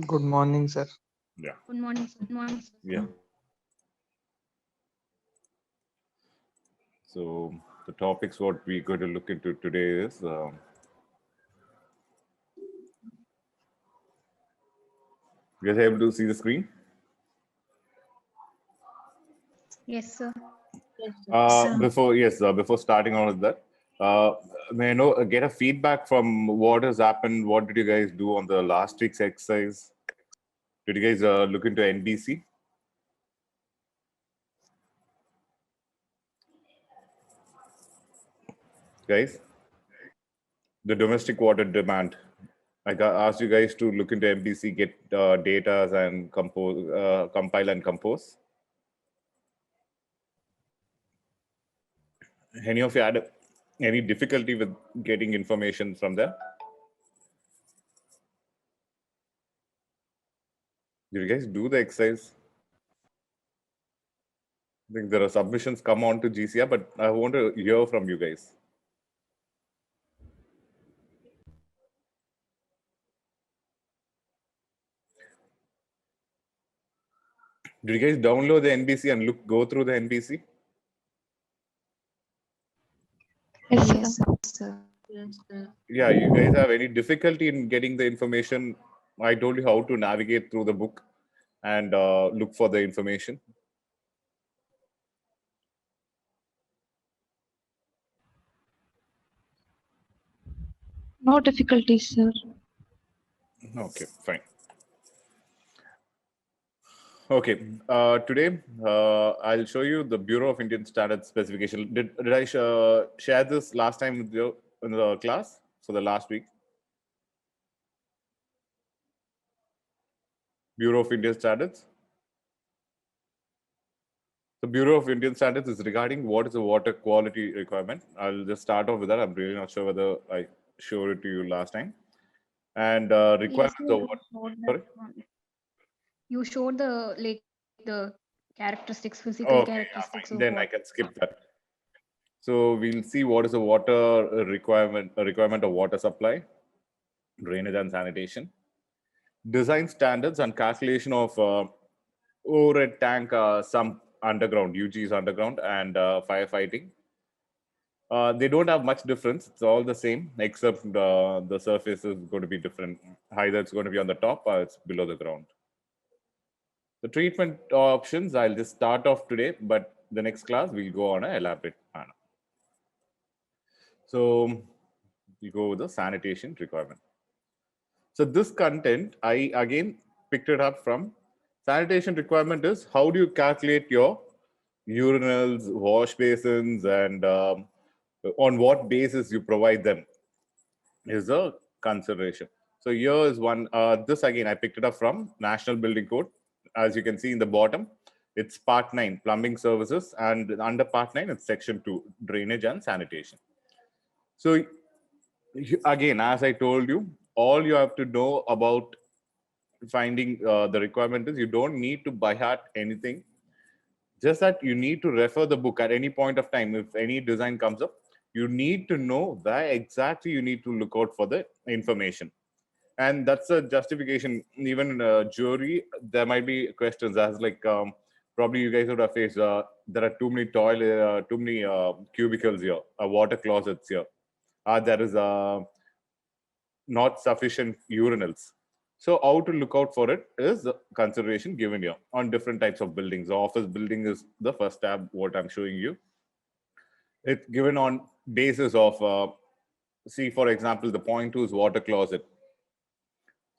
Good morning, sir. Yeah, Good morning, sir. Good morning, sir. yeah. So the topics what we're going to look into today is you guys able to see the screen? Yes, sir. Before starting on with that, may I know get a feedback from what has happened? What did you guys do on the last week's exercise? Did you guys look into NBC, guys? The domestic water demand. Asked you guys to look into MBC, get data and compile and compose. Any of you had any difficulty with getting information from there? Did you guys do the exercise? I think there are submissions come on to GCR, but I want to hear from you guys. Did you guys download the NBC and go through the NBC? Yes, sir. Yeah, you guys have any difficulty in getting the information? I told you how to navigate through the book and look for the information. No difficulties, sir. Okay, fine. Okay, today I'll show you the Bureau of Indian Standards specification. Did I share this last time with you in the class for the last week? Bureau of Indian Standards. The Bureau of Indian Standards is regarding what is the water quality requirement. I'll just start off with that. I'm really not sure whether I showed it to you last time. And Yes, requirements sir. of You what? showed that Sorry. one. You showed the characteristics, physical Okay, yeah, characteristics fine. of Then I water. can skip that. So we'll see what is the water requirement, a requirement of water supply, drainage and sanitation, design standards and calculation of overhead tank sump underground, UGs underground, and firefighting. They don't have much difference. It's all the same, except the surface is going to be different. Either it's going to be on the top or it's below the ground. The treatment options, I'll just start off today, but the next class we'll go on an elaborate manner. So we go with the sanitation requirement. So this content, I again picked it up from sanitation requirement is how do you calculate your urinals, wash basins, and on what basis you provide them is a consideration. So here is one. This again, I picked it up from National Building Code. As you can see in the bottom, it's Part 9, plumbing services, and under Part 9, it's Section 2, drainage and sanitation. So again, as I told you, all you have to know about finding the requirement is you don't need to by heart anything, just that you need to refer the book at any point of time. If any design comes up, you need to know where exactly you need to look out for the information, and that's a justification. Even in a jury, there might be questions as like probably you guys would have faced there are too many too many cubicles here, water closets here, there is not sufficient urinals. So how to look out for it is the consideration given here on different types of buildings. The office building is the first tab, what I'm showing you. It's given on basis of, see, for example, the point two is water closet.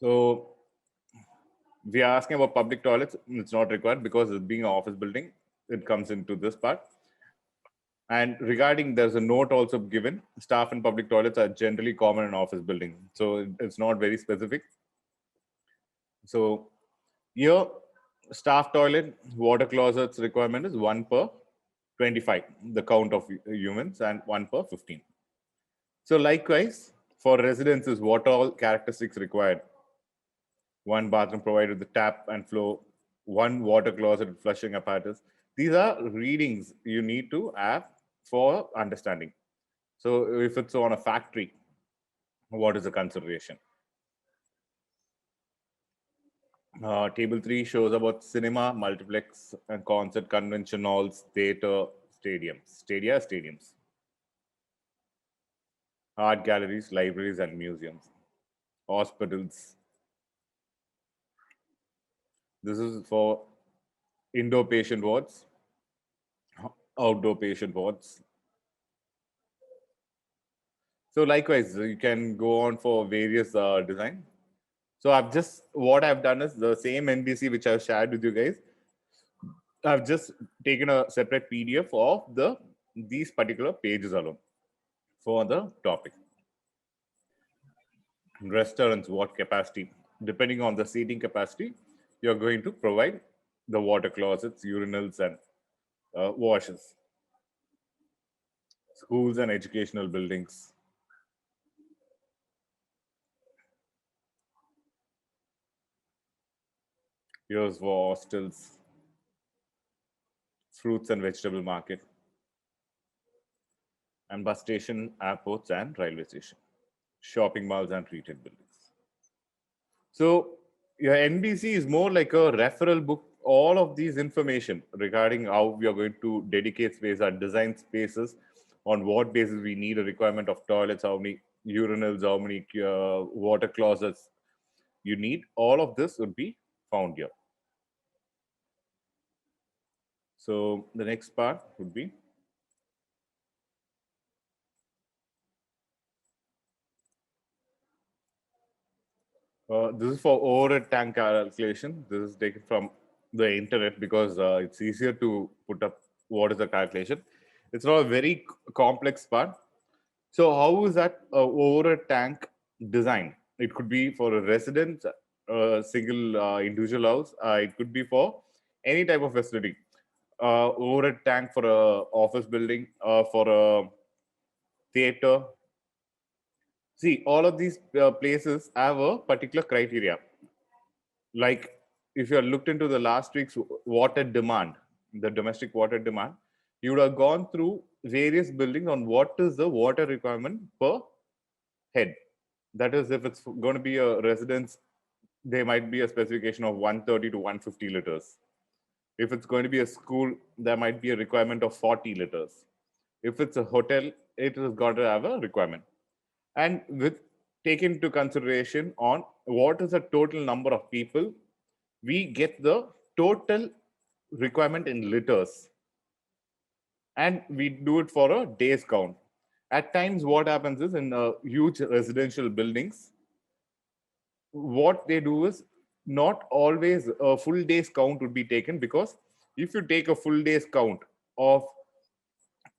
So we are asking about public toilets. It's not required because it being an office building, it comes into this part. And regarding, there's a note also given, staff and public toilets are generally common in office building. So it's not very specific. So here, staff toilet, water closets requirement is 1 per 25, the count of humans, and 1 per 15. So likewise, for residences, what all characteristics required? One bathroom provided with tap and flow, one water closet with flushing apparatus. These are readings you need to have for understanding. So if it's on a factory, what is the consideration? Table 3 shows about cinema, multiplex, and concert, convention halls, theater, stadiums, art galleries, libraries, and museums, hospitals. This is for indoor patient wards, outdoor patient wards. So likewise, you can go on for various design. So what I've done is the same NBC which I've shared with you guys. I've just taken a separate PDF of these particular pages alone for the topic. Restaurants, what capacity? Depending on the seating capacity, you're going to provide the water closets, urinals, and washes. Schools and educational buildings. Here's for hostels, fruits and vegetable market, and bus station, airports, and railway station, shopping malls, and retail buildings. So your NBC is more like a referral book. All of these information regarding how we are going to dedicate space or design spaces, on what basis we need a requirement of toilets, how many urinals, how many water closets you need. All of this would be found here. So the next part would be this is for overhead tank calculation. This is taken from the internet because it's easier to put up what is the calculation. It's not a very complex part. So how is that overhead tank designed? It could be for a residence, single individual house. It could be for any type of facility. Overhead tank for a office building, for a theater. See, all of these places have a particular criteria. Like if you have looked into the last week's water demand, the domestic water demand, you would have gone through various buildings on what is the water requirement per head. That is, if it's going to be a residence, there might be a specification of 130 to 150 liters. If it's going to be a school, there might be a requirement of 40 liters. If it's a hotel, it has got to have a requirement. And with take into consideration on what is the total number of people, we get the total requirement in liters, and we do it for a day's count. At times what happens is, in huge residential buildings, what they do is not always a full day's count would be taken, because if you take a full day's count of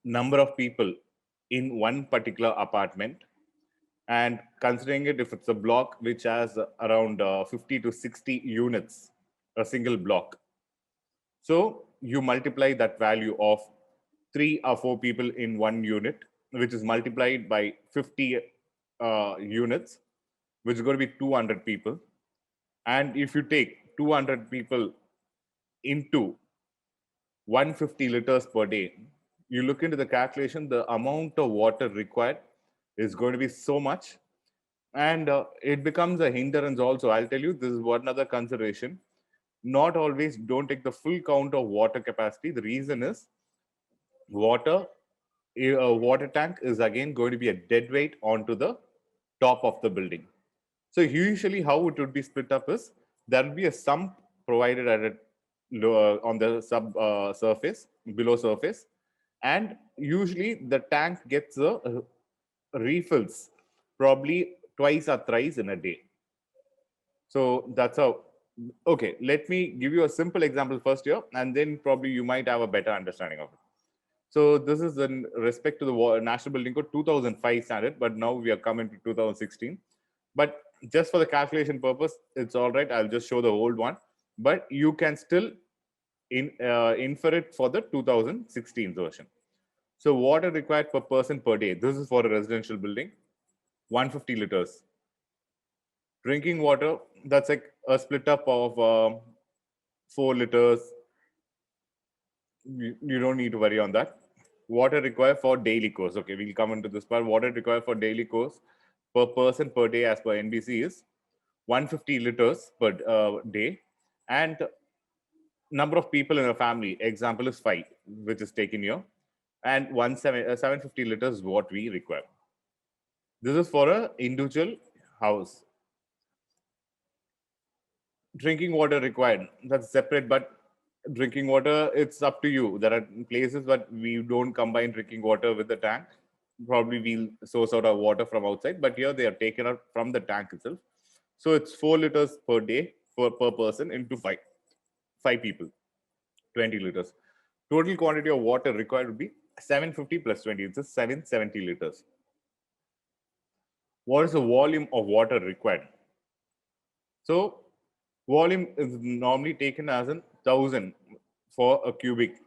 number of people in one particular apartment, and considering it, if it's a block which has around 50 to 60 units, a single block, so you multiply that value of 3 or 4 people in one unit, which is multiplied by 50 units, which is going to be 200 people. And if you take 200 people into 150 liters per day, you look into the calculation, the amount of water required is going to be so much. And it becomes a hindrance also. I'll tell you, this is one other consideration. Not always don't take the full count of water capacity. The reason is a water tank is again going to be a dead weight onto the top of the building. So usually how it would be split up is, there will be a sump provided at a on the surface, below surface, and usually the tank gets refills probably twice or thrice in a day. So that's how. Okay, let me give you a simple example first here, and then probably you might have a better understanding of it. So this is in respect to the National Building Code 2005 standard, but now we are coming to 2016. But just for the calculation purpose, it's all right. I'll just show the old one, but you can still infer it for the 2016 version. So water required per person per day. This is for a residential building, 150 liters. Drinking water, that's like a split up of 4 liters. You don't need to worry on that. Water required for daily course. Okay, we'll come into this part. Water required for daily course per person per day as per NBC is 150 liters per day. and number of people in a family, example is 5, which is taken here, and 750 liters is what we require. This is for a individual house. Drinking water required, that's separate, but drinking water, it's up to you. There are places but we don't combine drinking water with the tank. Probably we'll source out our water from outside, but here they are taken out from the tank itself. So it's 4 liters per day per person into five people, 20 liters. Total quantity of water required would be 750 plus 20, it's 770 liters. What is the volume of water required? So volume is normally taken as 1,000 for a cubic.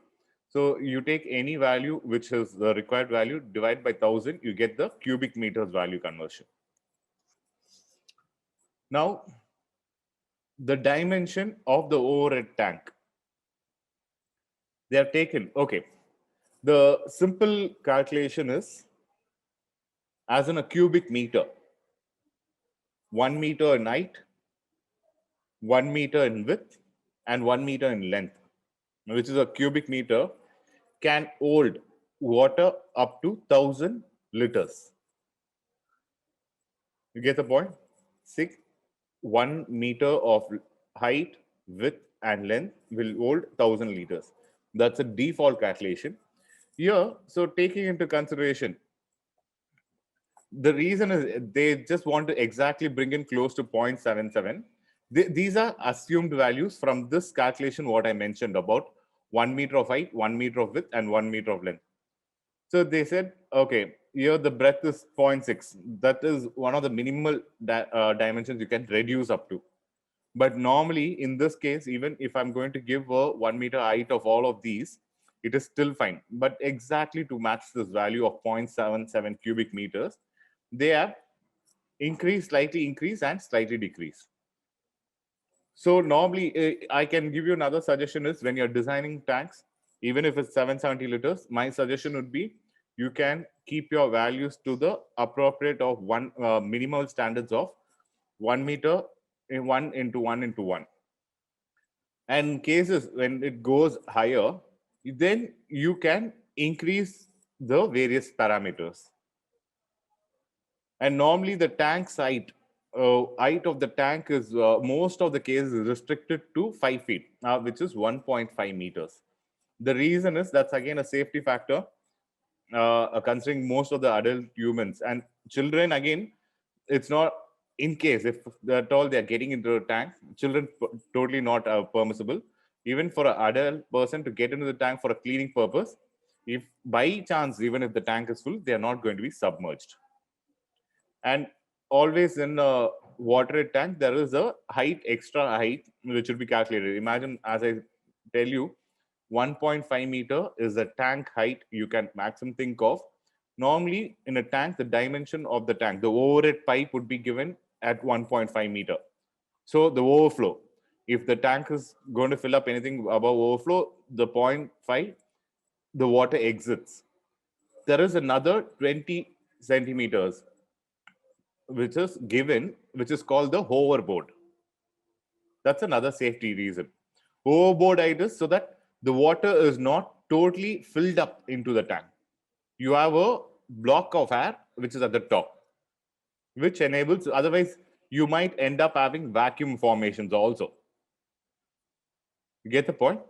So you take any value which is the required value, divide by 1,000, you get the cubic meters value conversion. Now, the dimension of the overhead tank. They are taken, okay. The simple calculation is as in a cubic meter, 1 meter in height, 1 meter in width, and 1 meter in length, which is a cubic meter, can hold water up to 1,000 liters. You get the point? 1 meter of height, width, and length will hold 1,000 liters. That's a default calculation. Here, so taking into consideration, the reason is they just want to exactly bring in close to 0.77. These are assumed values from this calculation, what I mentioned about 1 meter of height, 1 meter of width, and 1 meter of length. So they said, okay, here the breadth is 0.6. That is one of the minimal dimensions you can reduce up to. But normally in this case, even if I'm going to give a 1 meter height of all of these, it is still fine. But exactly to match this value of 0.77 cubic meters, they have increased, slightly increase, and slightly decrease. So normally I can give you another suggestion is when you're designing tanks, even if it's 770 liters, my suggestion would be you can keep your values to the appropriate of one minimal standards of 1 meter in 1 into 1 into 1. And in cases when it goes higher, then you can increase the various parameters. And normally the tank height of the tank is most of the cases restricted to 5 feet, which is 1.5 meters. The reason is that's again a safety factor, considering most of the adult humans and children. Again, it's not in case if at all they're getting into a tank, children totally not permissible. Even for an adult person to get into the tank for a cleaning purpose, if by chance, even if the tank is full, they are not going to be submerged. And always in a water tank, there is a height, extra height, which will be calculated. Imagine, as I tell you, 1.5 meter is the tank height you can maximum think of. Normally, in a tank, the dimension of the tank, the overhead pipe would be given at 1.5 meter. So the overflow, if the tank is going to fill up anything above overflow, the 0.5, the water exits. There is another 20 centimeters which is given, which is called the hoverboard. That's another safety reason. Hoverboard height is so that the water is not totally filled up into the tank. You have a block of air which is at the top, which enables, otherwise you might end up having vacuum formations also. You get the point?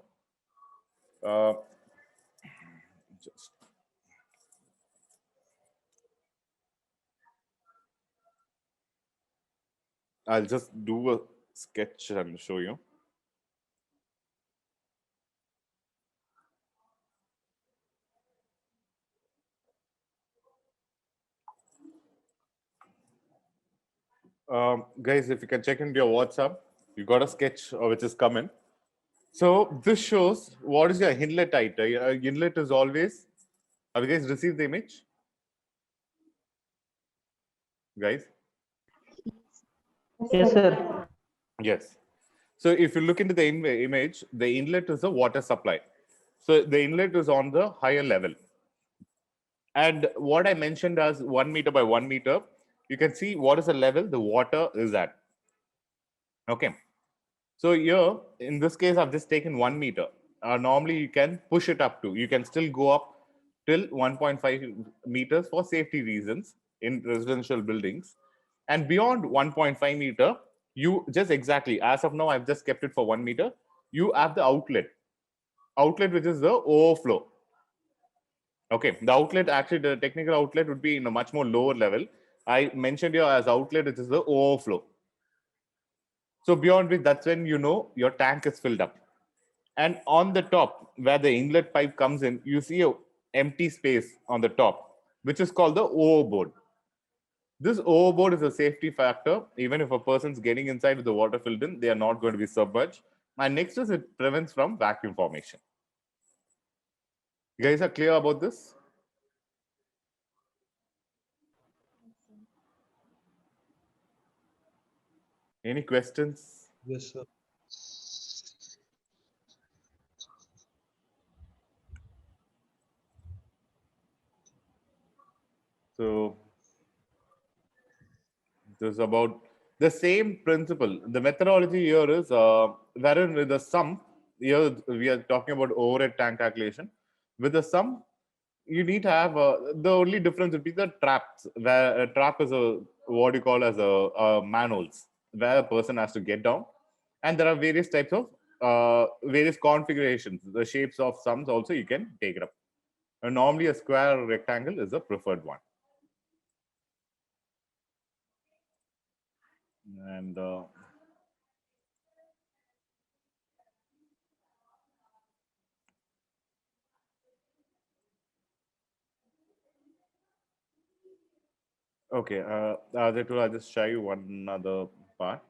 I'll just do a sketch and show you. Guys, if you can check into your WhatsApp, you got a sketch which is coming. So this shows what is your inlet height. Inlet is always, have you guys received the image? Guys? Yes, sir. Yes. So if you look into the image, the inlet is a water supply. So the inlet is on the higher level. And what I mentioned as 1 meter by 1 meter, you can see what is the level the water is at. Okay. So here, in this case, I've just taken 1 meter. Normally, you can push it up to. You can still go up till 1.5 meters for safety reasons in residential buildings. And beyond 1.5 meter, you just exactly, as of now, I've just kept it for 1 meter. You have the outlet, which is the overflow. Okay, the outlet, actually, the technical outlet would be in a much more lower level. I mentioned here as outlet, which is the overflow. So beyond which, that's when you know your tank is filled up. And on the top, where the inlet pipe comes in, you see a empty space on the top, which is called the overboard. This overboard is a safety factor. Even if a person's getting inside with the water filled in, they are not going to be submerged. And next is it prevents from vacuum formation. You guys are clear about this? Any questions? Yes, sir. So this is about the same principle. The methodology here is wherein with the sum, here we are talking about overhead tank calculation. With the sum, you need to have the only difference would be the traps, where a trap is a what you call as a manholes, where a person has to get down, and there are various types of various configurations. The shapes of sums also you can take it up. And normally, a square or rectangle is the preferred one. And okay, I'll just show you one other part.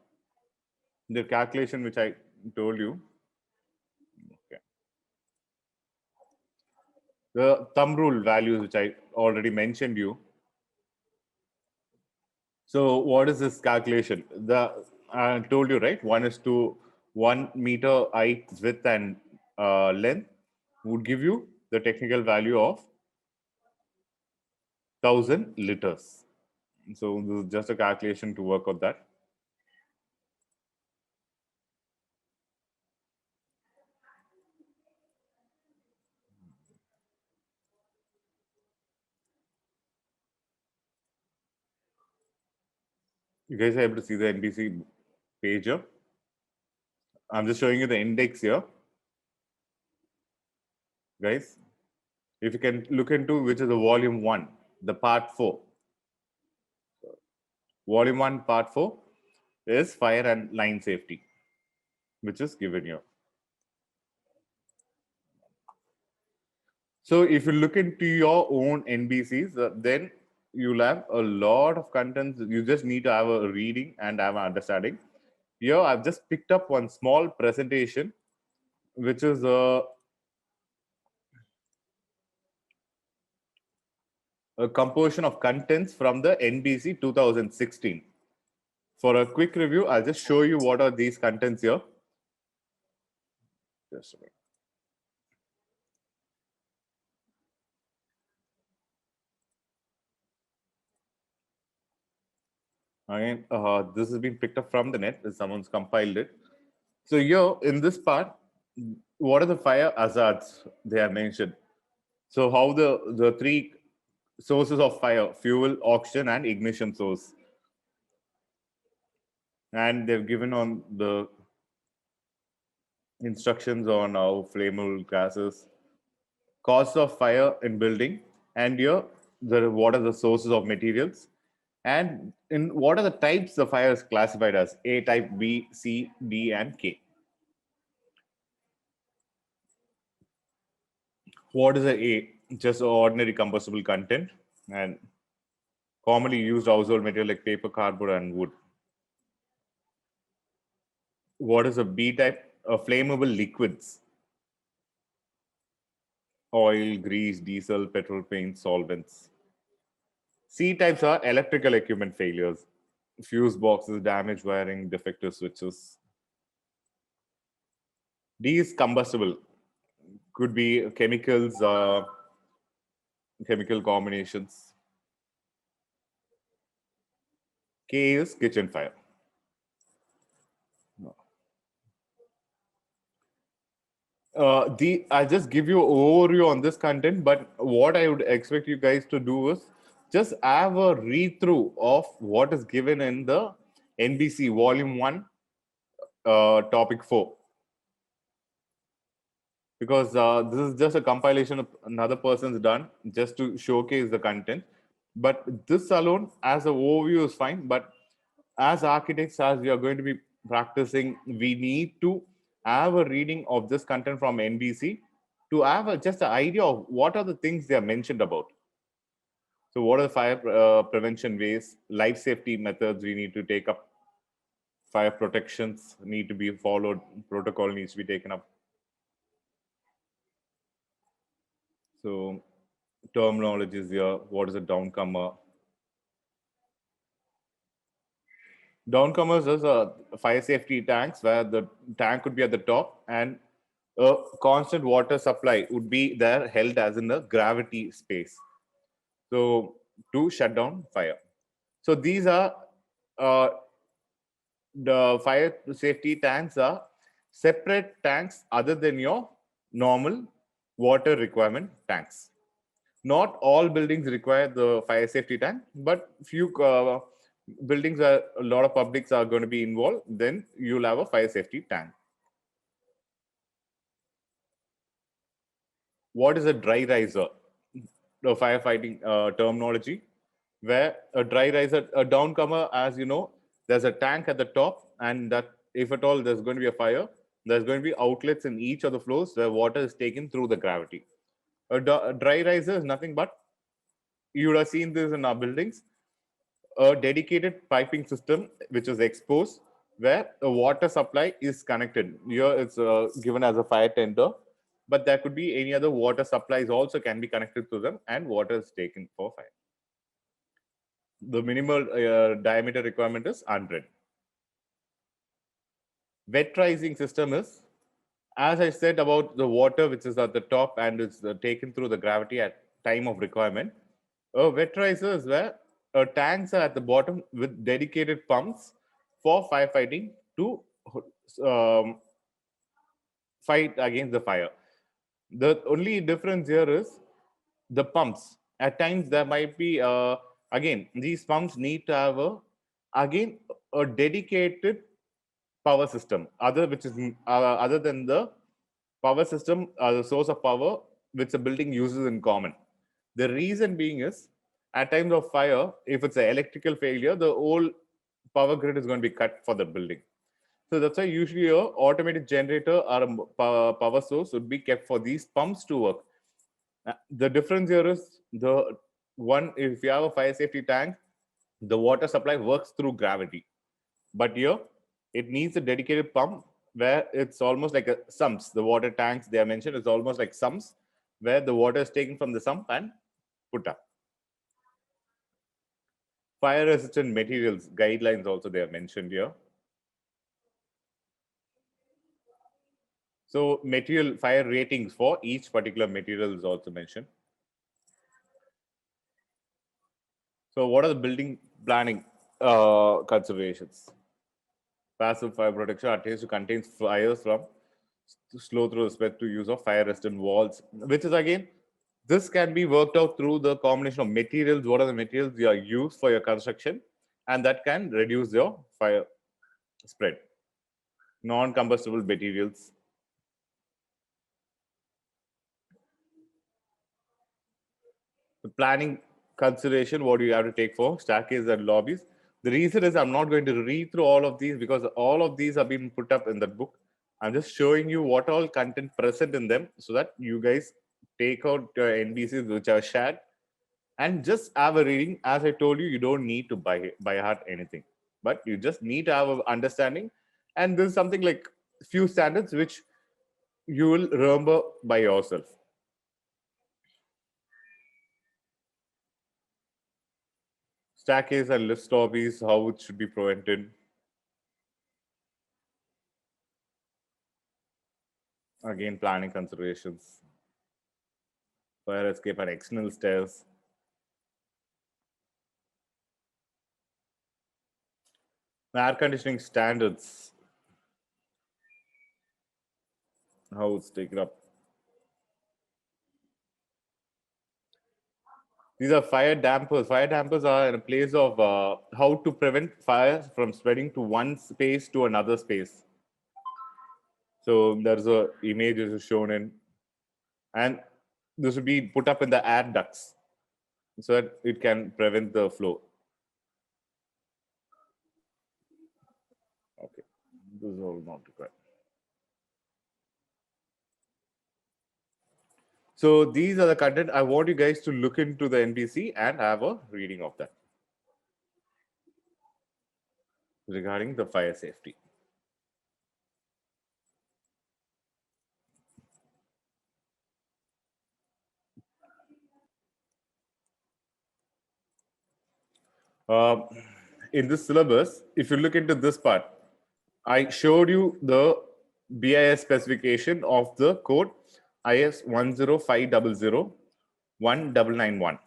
The calculation which I told you. Okay. The thumb rule values which I already mentioned you. So what is this calculation? I told you, right? 1:1 meter height, width, and length would give you the technical value of 1,000 liters. So this is just a calculation to work out that. You guys are able to see the NBC page here. I'm just showing you the index here, guys. If you can look into which is the volume 1, the part 4. Volume 1, part 4 is fire and line safety, which is given here. So if you look into your own NBCs, then you'll have a lot of contents. You just need to have a reading and have an understanding. Here, I've just picked up one small presentation, which is a composition of contents from the NBC 2016. For a quick review, I'll just show you what are these contents here. Just a minute. Again, this has been picked up from the net. Someone's compiled it. So here in this part, what are the fire hazards they have mentioned? So how the three sources of fire: fuel, oxygen, and ignition source. And they've given on the instructions on how flammable gases, cause of fire in building, and here what are the sources of materials, and in what are the types the fire is classified as: A type, B, C, D, and K. What is A? Just ordinary combustible content and commonly used household material like paper, cardboard, and wood. What is a B type? Flammable liquids: oil, grease, diesel, petrol, paint, solvents. C types are electrical equipment failures: fuse boxes, damaged wiring, defective switches. D is combustible, could be chemicals, chemical combinations. K is kitchen fire. I'll just give you an overview on this content, but what I would expect you guys to do is just have a read through of what is given in the NBC Volume 1, Topic 4. Because this is just a compilation of another person's done just to showcase the content. But this alone as an overview is fine. But as architects, as we are going to be practicing, we need to have a reading of this content from NBC to have just an idea of what are the things they are mentioned about. So what are the fire prevention ways, life safety methods we need to take up, fire protections need to be followed, protocol needs to be taken up. So terminologies here, what is a downcomer? Downcomers is fire safety tanks where the tank could be at the top and a constant water supply would be there held as in a gravity space. So to shut down fire. So these are the fire safety tanks are separate tanks other than your normal water requirement tanks. Not all buildings require the fire safety tank, but few buildings where a lot of publics are going to be involved, then you'll have a fire safety tank. What is a dry riser? The firefighting terminology, where a dry riser, a downcomer, as you know, there's a tank at the top, and that if at all there's going to be a fire, there's going to be outlets in each of the floors where water is taken through the gravity. A dry riser is nothing but, you would have seen this in our buildings, a dedicated piping system which is exposed where the water supply is connected. Here it's given as a fire tender, but there could be any other water supplies also can be connected to them and water is taken for fire. The minimal diameter requirement is 100. Wet rising system is, as I said about the water which is at the top and is taken through the gravity at time of requirement. A wet riser is where tanks are at the bottom with dedicated pumps for firefighting to um, fight against the fire. The only difference here is the pumps. At times there might be again these pumps need to have again a dedicated power system other than the power system, the source of power which a building uses in common. The reason being is at times of fire, if it's an electrical failure, the whole power grid is going to be cut for the building. So that's why usually a automated generator or a power source would be kept for these pumps to work. The difference here is the one, if you have a fire safety tank, the water supply works through gravity. But here, it needs a dedicated pump where it's almost like a sumps. The water tanks they are mentioned is almost like sumps where the water is taken from the sump and put up. Fire resistant materials guidelines also they are mentioned here. So material fire ratings for each particular material is also mentioned. So what are the building planning considerations? Passive fire protection attempts to contain fires from slow through the spread to use of fire resistant walls, which is again, this can be worked out through the combination of materials. What are the materials you are used for your construction, and that can reduce your fire spread. Non-combustible materials. The planning consideration, what do you have to take for staircase and lobbies? The reason is I'm not going to read through all of these because all of these have been put up in that book. I'm just showing you what all content present in them so that you guys take out NBCs which are shared and just have a reading. As I told you, you don't need to by heart anything, but you just need to have an understanding. And this is something like few standards which you will remember by yourself. Staircase and lift lobbies, how it should be prevented. Again, planning considerations. Fire escape and external stairs. Air conditioning standards. how it's taken up. These are fire dampers. Fire dampers are in a place of how to prevent fires from spreading to one space to another space. So there's a image is shown in, and this will be put up in the air ducts so that it can prevent the flow. Okay, this is all not required. So these are the content I want you guys to look into the NPC and have a reading of that regarding the fire safety. Uh, in this syllabus, if you look into this part, I showed you the BIS specification of the code IS 105001991.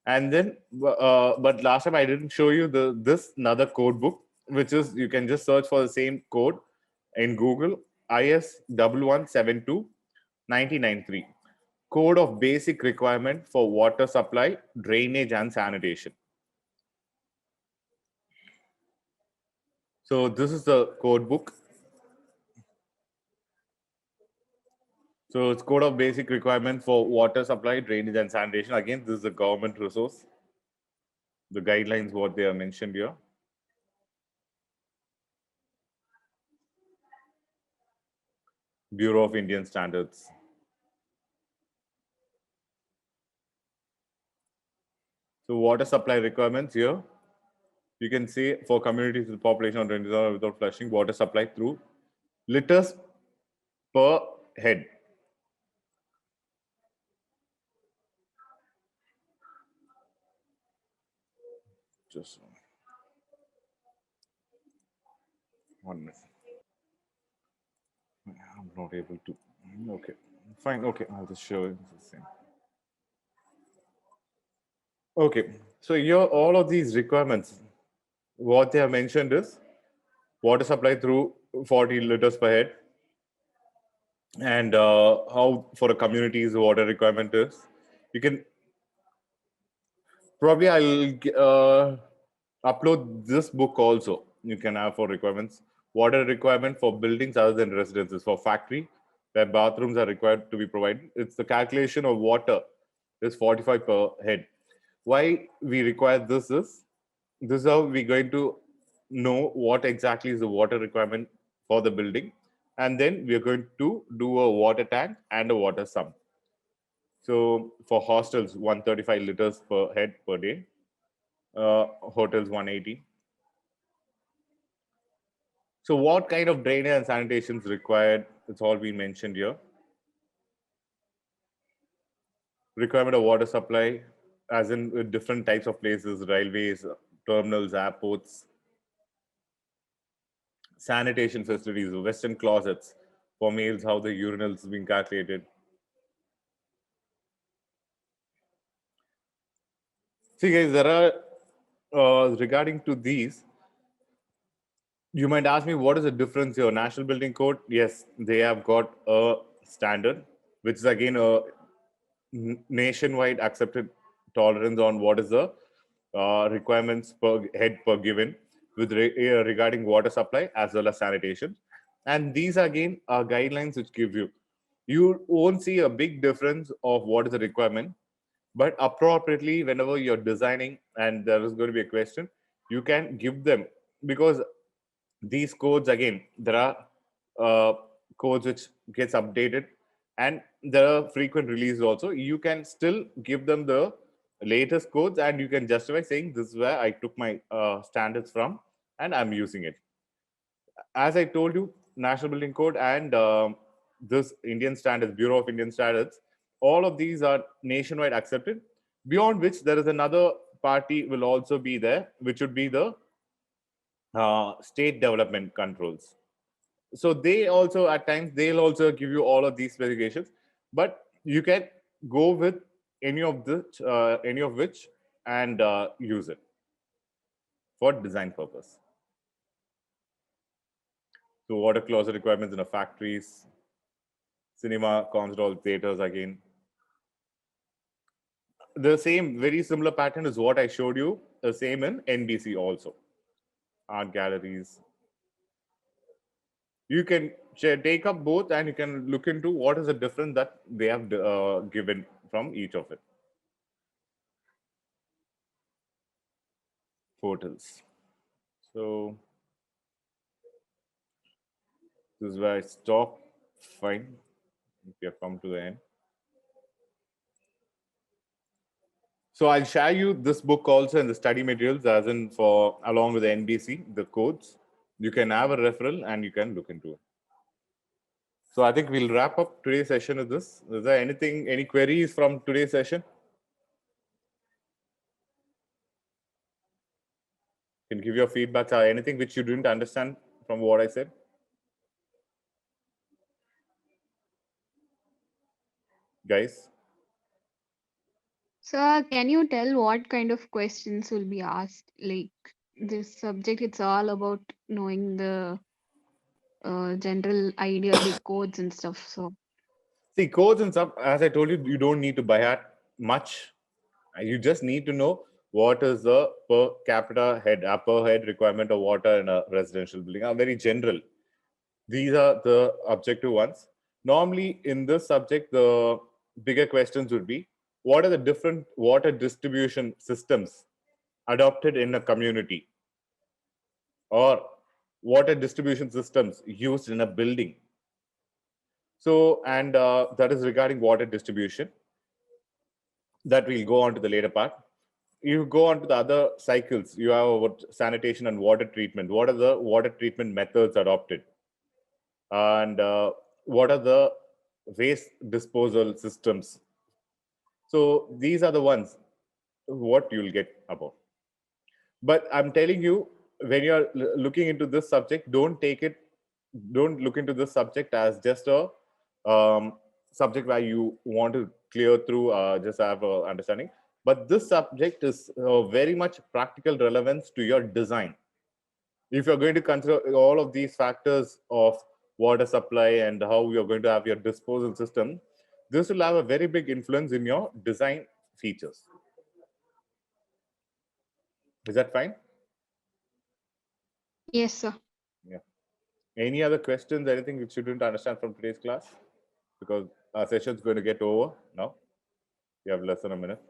And then, but last time I didn't show you this another code book, which is you can just search for the same code in Google, IS 1172-1993, Code of Basic Requirement for Water Supply, Drainage and Sanitation. So this is the code book. So it's Code of Basic Requirement for Water Supply, Drainage and Sanitation. Again, this is a government resource. The guidelines, what they are mentioned here. Bureau of Indian Standards. So water supply requirements here. You can see for communities with population of 20,000 without flushing, water supply through liters per head. Just 1 minute. I'm not able to. Okay, fine. Okay, I'll just show you the same. Okay, so here all of these requirements, what they have mentioned is water supply through 40 liters per head, and how for a community's water requirement is. You can probably upload this book also. You can have for requirements. Water requirement for buildings other than residences. For factory, where bathrooms are required to be provided. It's the calculation of water is 45 per head. Why we require this is how we're going to know what exactly is the water requirement for the building, and then we're going to do a water tank and a water sump. So for hostels, 135 liters per head per day. Hotels 180. So what kind of drainage and sanitation is required? It's all been mentioned here. Requirement of water supply, as in with different types of places, railways, terminals, airports. Sanitation facilities, Western closets for males, how the urinals being calculated. See guys, there are, regarding to these, you might ask me what is the difference here. National Building Code, yes, they have got a standard, which is again a nationwide accepted tolerance on what is the requirements per head per given with regarding water supply as well as sanitation. And these again are guidelines which give you won't see a big difference of what is the requirement, but appropriately whenever you're designing and there is going to be a question, you can give them, because these codes again there are codes which gets updated and there are frequent releases also. You can still give them the latest codes and you can justify saying this is where I took my standards from and I'm using it. As I told you, National Building Code and this Indian Standards, Bureau of Indian Standards, all of these are nationwide accepted, beyond which there is another party will also be there, which would be the state development controls. So they also at times they'll also give you all of these specifications, but you can go with any of which and use it for design purpose. So water closet requirements in the factories, cinema, concert hall, theaters again. The same, very similar pattern is what I showed you, the same in NBC also. Art galleries. You can take up both and you can look into what is the difference that they have given from each of it. Portals. So this is where I stop. Fine. We have come to the end. So I'll share you this book also and the study materials, as in for along with the NBC, the codes. You can have a referral and you can look into it. So I think we'll wrap up today's session with this. Is there anything, any queries from today's session? Can give your feedback or anything which you didn't understand from what I said? Guys? Sir, can you tell what kind of questions will be asked? Like this subject, it's all about knowing the general idea, like codes and stuff. So See, codes and stuff, as I told you, you don't need to buy at much. You just need to know what is the per capita head, per head requirement of water in a residential building. Are very general. These are the objective ones. Normally, in this subject, the bigger questions would be, what are the different water distribution systems adopted in a community? Or water distribution systems used in a building? So, and that is regarding water distribution. That we'll go on to the later part. You go on to the other cycles. You have what sanitation and water treatment. What are the water treatment methods adopted? And what are the waste disposal systems? So these are the ones what you'll get about. But I'm telling you, when you're looking into this subject, don't look into this subject as just a subject where you want to clear through, just have a understanding. But this subject is very much practical relevance to your design. If you're going to consider all of these factors of water supply and how you're going to have your disposal system, this will have a very big influence in your design features. Is that fine? yes, sir. Yeah. Any other questions, anything which you didn't understand from today's class? Because our session is going to get over now. We have less than a minute.